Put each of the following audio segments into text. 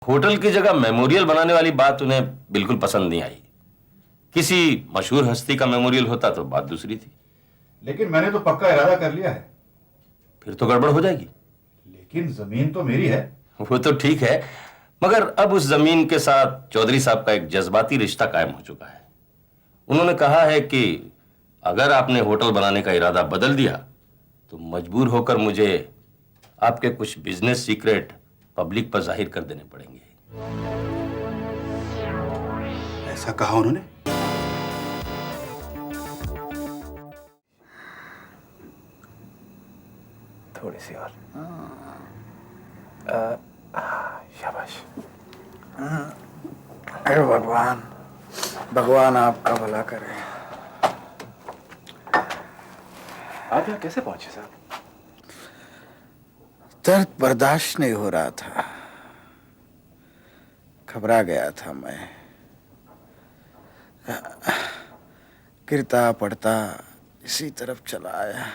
Hotel की जगह memorial बनाने वाली बात उन्हें बिल्कुल पसंद नहीं आई। किसी मशहूर हस्ती का मेमोरियल होता तो बात दूसरी थी। लेकिन मैंने तो पक्का इरादा कर लिया है। फिर तो गड़बड़ हो जाएगी। लेकिन जमीन तो मेरी है। वो तो ठीक है, मगर अब उस जमीन के साथ चौधरी साहब का एक जज्बाती रिश्ता कायम हो चुका है। उन्होंने कहा है कि अगर आपने होटल बनाने का इरादा बदल दिया तो मजबूर होकर मुझे आपके कुछ बिजनेस सीक्रेट पब्लिक पर जाहिर कर देने पड़ेंगे। ऐसा कहा उन्होंने? थोड़ी सी और। शाबाश। अरे भगवान, भगवान आपका भला करे। आप यहाँ कैसे पहुंचे साहब? दर्द बर्दाश्त नहीं हो रहा था, घबरा गया था मैं। गिरता पड़ता इसी तरफ चला आया।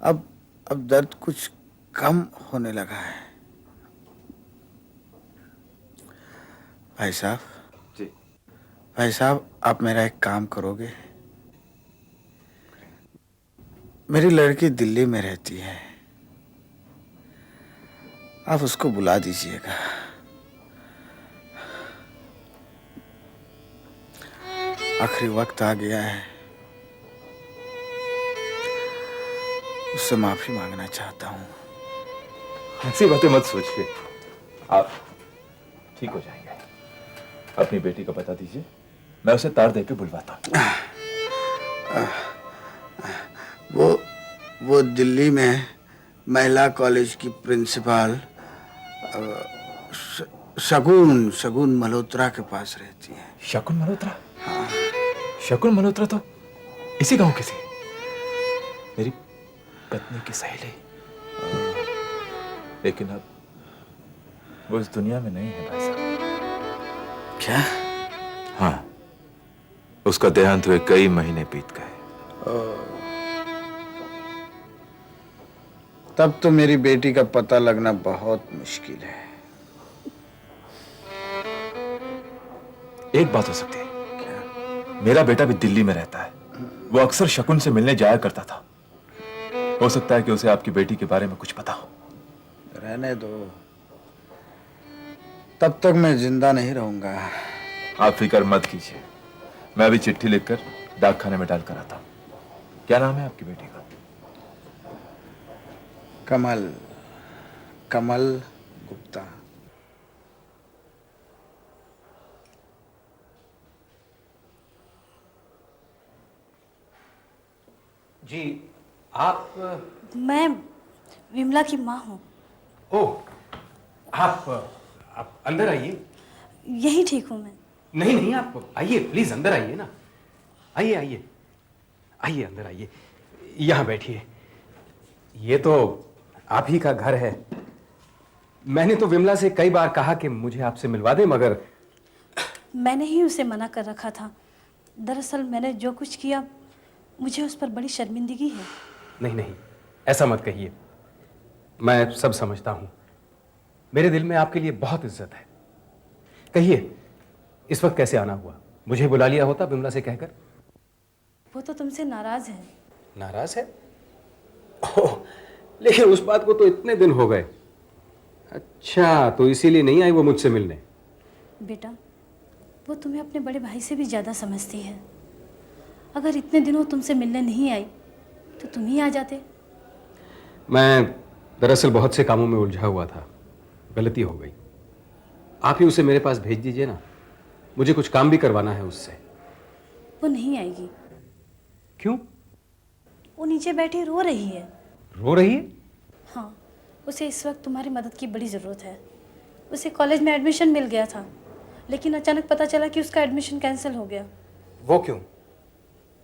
अब दर्द कुछ कम होने लगा है। भाई साहब जी। भाई साहब, आप मेरा एक काम करोगे? मेरी लड़की दिल्ली में रहती है, आप उसको बुला दीजिएगा। आखिरी वक्त आ गया है, उससे माफी मांगना चाहता हूँ। ऐसी बातें मत सोचिए, आप ठीक हो जाएंगे। अपनी बेटी को बता दीजिए, मैं उसे तार दे के बुलवाता हूँ। वो दिल्ली में महिला कॉलेज की प्रिंसिपल शगुन मल्होत्रा के पास रहती है। शकुन मल्होत्रा? हाँ। शकुन मल्होत्रा तो इसी गांव की थी, मेरी पत्नी की सहेली। लेकिन अब वो इस दुनिया में नहीं है भाई साहब। क्या? हाँ, उसका देहांत हुए कई महीने बीत गए। तब तो मेरी बेटी का पता लगना बहुत मुश्किल है। एक बात हो सकती है। क्या? मेरा बेटा भी दिल्ली में रहता है, वो अक्सर शकुन से मिलने जाया करता था। हो सकता है कि उसे आपकी बेटी के बारे में कुछ पता हो। रहने दो, तब तक मैं जिंदा नहीं रहूंगा। आप फिक्र मत कीजिए, मैं अभी चिट्ठी लिखकर डाकखाने में डाल कर आता हूं। क्या नाम है आपकी बेटी का? कमल गुप्ता। जी, आप? मैं विमला की माँ हूँ। ओह, आप अंदर आइए। यही ठीक हूँ मैं। नहीं नहीं, आप आइए, प्लीज अंदर आइए ना। आइए आइए आइए, अंदर आइए, यहाँ बैठिए। ये तो आप ही का घर है। मैंने तो विमला से कई बार कहा कि मुझे आपसे मिलवा दे, मगर मैंने ही उसे मना कर रखा था। दरअसल मैंने जो कुछ किया, मुझे उस पर बड़ी शर्मिंदगी है। नहीं नहीं, ऐसा मत कहिए, मैं सब समझता हूँ। मेरे दिल में आपके लिए बहुत इज्जत है। कहिए, इस वक्त कैसे आना हुआ? मुझे बुला लिया होता विमला से कहकर। वो तो तुमसे नाराज है। नाराज है? ओह, लेकिन उस बात को तो इतने दिन हो गए। अच्छा, तो इसीलिए नहीं आई वो मुझसे मिलने? बेटा, वो तुम्हें अपने बड़े भाई से भी ज़्यादा समझती है। अगर इतने दिनों तुमसे मिलने नहीं आई तो तुम ही आ जाते। मैं दरअसल बहुत से कामों में उलझा हुआ था, गलती हो गई। आप ही उसे मेरे पास भेज दीजिए ना, मुझे कुछ काम भी करवाना है उससे। वो नहीं आएगी। क्यों? वो नीचे बैठी रो रही है। रो रही है? हाँ, उसे इस वक्त तुम्हारी मदद की बड़ी ज़रूरत है। उसे कॉलेज में एडमिशन मिल गया था, लेकिन अचानक पता चला कि उसका एडमिशन कैंसिल हो गया। वो क्यों?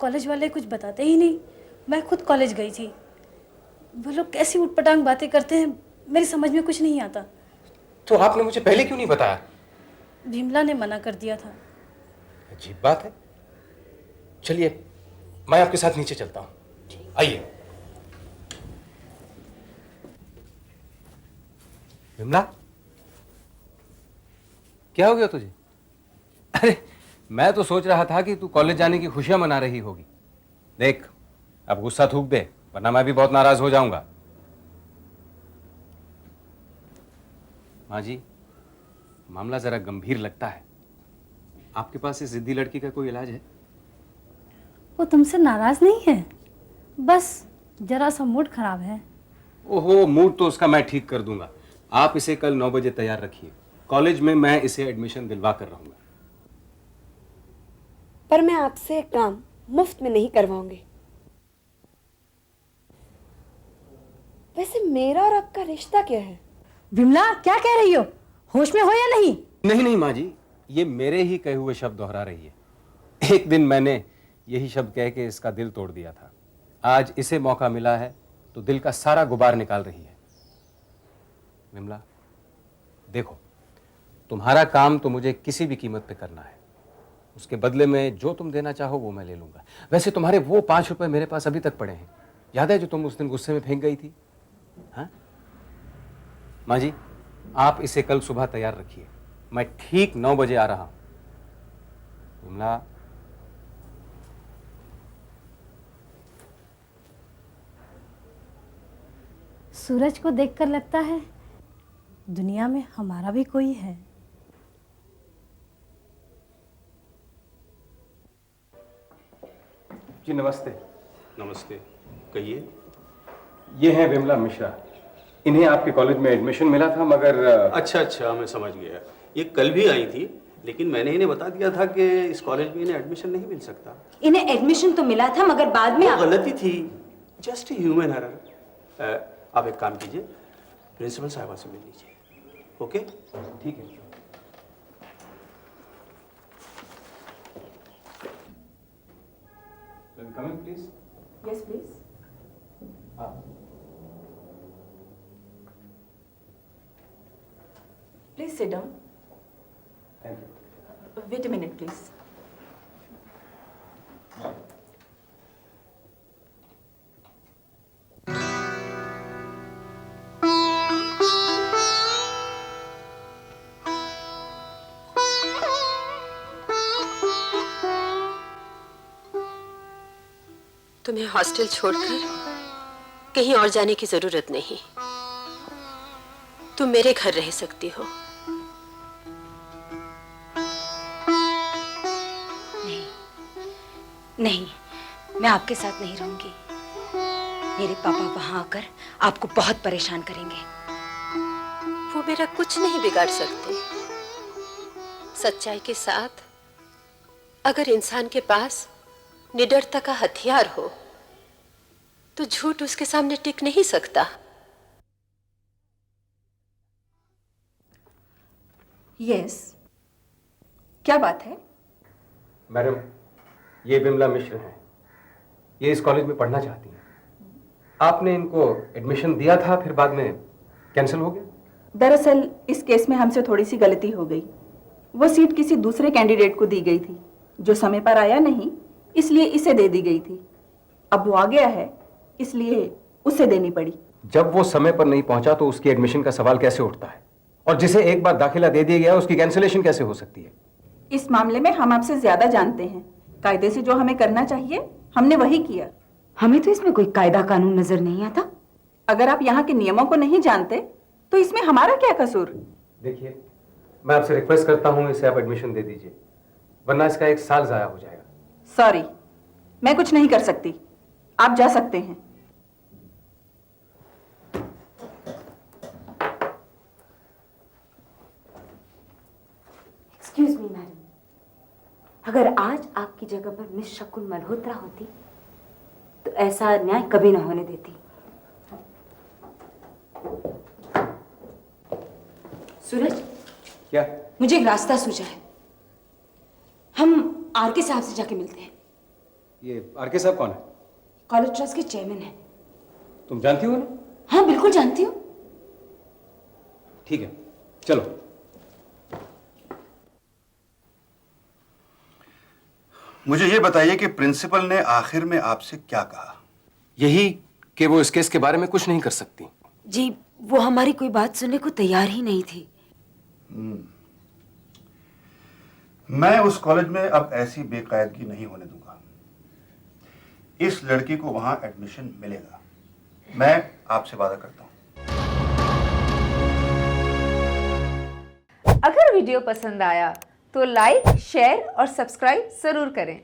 कॉलेज वाले कुछ बताते ही नहीं। मैं खुद कॉलेज गई थी। वो लोग कैसी उटपटांग बातें करते हैं, मेरी समझ में कुछ नहीं आता। तो आपने मुझे पहले क्यों नहीं बताया? विमला ने मना कर दिया था। अजीब बात है। चलिए, मैं आपके साथ नीचे चलता हूँ। आइए। विमला, क्या हो गया तुझे? अरे मैं तो सोच रहा था कि तू कॉलेज जाने की खुशियां मना रही होगी। देख, अब गुस्सा थूक दे, वरना मैं भी बहुत नाराज हो जाऊंगा। माँ जी, मामला जरा गंभीर लगता है। आपके पास इस जिद्दी लड़की का कोई इलाज है? वो तुमसे नाराज नहीं है, बस जरा सा मूड खराब है। ओहो, मूड तो उसका मैं ठीक कर दूंगा। आप इसे कल 9 बजे तैयार रखिए। कॉलेज में मैं इसे एडमिशन दिलवा कर रहूंगा। पर मैं आपसे एक काम मुफ्त में नहीं करवाऊंगी। वैसे मेरा और आपका रिश्ता क्या है? विमला, क्या कह रही हो? होश में हो या नहीं? नहीं नहीं माँ जी, ये मेरे ही कहे हुए शब्द दोहरा रही है। एक दिन मैंने यही शब्द कह के इसका दिल तोड़ दिया था। आज इसे मौका मिला है तो दिल का सारा गुबार निकाल रही है। विमला देखो, तुम्हारा काम तो मुझे किसी भी कीमत पे करना है। उसके बदले में जो तुम देना चाहो वो मैं ले लूंगा। वैसे तुम्हारे वो 5 रुपए मेरे पास अभी तक पड़े हैं। याद है जो तुम उस दिन गुस्से में फेंक गई थी? हाँ माँ जी, आप इसे कल सुबह तैयार रखिए। मैं ठीक 9 बजे आ रहा हूं। विमला, सूरज को देखकर लगता है दुनिया में हमारा भी कोई है। जी नमस्ते। नमस्ते, कहिए। ये हैं विमला मिश्रा। इन्हें आपके कॉलेज में एडमिशन मिला था, मगर अच्छा, मैं समझ गया। ये कल भी आई थी, लेकिन मैंने इन्हें बता दिया था कि इस कॉलेज में इन्हें एडमिशन नहीं मिल सकता। इन्हें एडमिशन तो मिला था, मगर बाद में वो गलती थी, जस्ट ह्यूमन एरर। आप एक काम कीजिए, प्रिंसिपल साहिबा से मिल लीजिए। ओके, ठीक है। Coming please. Yes please. Please sit down. Thank you. Wait a minute please. तुम्हें हॉस्टल छोड़कर कहीं और जाने की जरूरत नहीं। तुम मेरे घर रह सकती हो। नहीं, मैं आपके साथ नहीं रहूंगी। मेरे पापा वहां आकर आपको बहुत परेशान करेंगे। वो मेरा कुछ नहीं बिगाड़ सकते। सच्चाई के साथ अगर इंसान के पास निडरता का हथियार हो तो झूठ उसके सामने टिक नहीं सकता। यस, क्या बात है? मैडम, ये विमला मिश्र हैं। ये इस कॉलेज में पढ़ना चाहती हैं। आपने इनको एडमिशन दिया था, फिर बाद में कैंसिल हो गया। दरअसल इस केस में हमसे थोड़ी सी गलती हो गई। वो सीट किसी दूसरे कैंडिडेट को दी गई थी जो समय पर आया नहीं, इसलिए इसे दे दी गई थी। अब वो आ गया है, इसलिए उसे देनी पड़ी। जब वो समय पर नहीं पहुंचा तो उसकी एडमिशन का सवाल कैसे उठता है? और जिसे एक बार दाखिला दे दिया गया उसकी कैंसिलेशन कैसे हो सकती है? इस मामले में हम आपसे ज्यादा जानते हैं। कायदे से जो हमें करना चाहिए हमने वही किया। हमें तो इसमें कोई कायदा कानून नजर नहीं आता। अगर आप यहाँ के नियमों को नहीं जानते तो इसमें हमारा क्या कसूर? देखिए, मैं आपसे रिक्वेस्ट करता हूं, इसे आप एडमिशन दे दीजिए, वरना इसका 1 साल जाया हो जाएगा। सॉरी, मैं कुछ नहीं कर सकती। आप जा सकते हैं। एक्सक्यूज मी मैडम, अगर आज आपकी जगह पर मिस शकुन मल्होत्रा होती तो ऐसा अन्याय कभी ना होने देती। सूरज, क्या? मुझे एक रास्ता सूझा है। हम आर के साहब से जाके मिलते हैं। ये आर के साहब कौन है? कॉलेज ट्रस्ट के चेयरमैन हैं। तुम जानती हो ना? हाँ बिल्कुल जानती हूँ। ठीक है, चलो। मुझे ये बताइए कि प्रिंसिपल ने आखिर में आपसे क्या कहा? यही कि वो इस केस के बारे में कुछ नहीं कर सकती। जी वो हमारी कोई बात सुनने को तैयार ही नहीं थी। मैं उस कॉलेज में अब ऐसी बेकायदगी नहीं होने दूंगा। इस लड़की को वहां एडमिशन मिलेगा, मैं आपसे वादा करता हूं। अगर वीडियो पसंद आया तो लाइक, शेयर और सब्सक्राइब जरूर करें।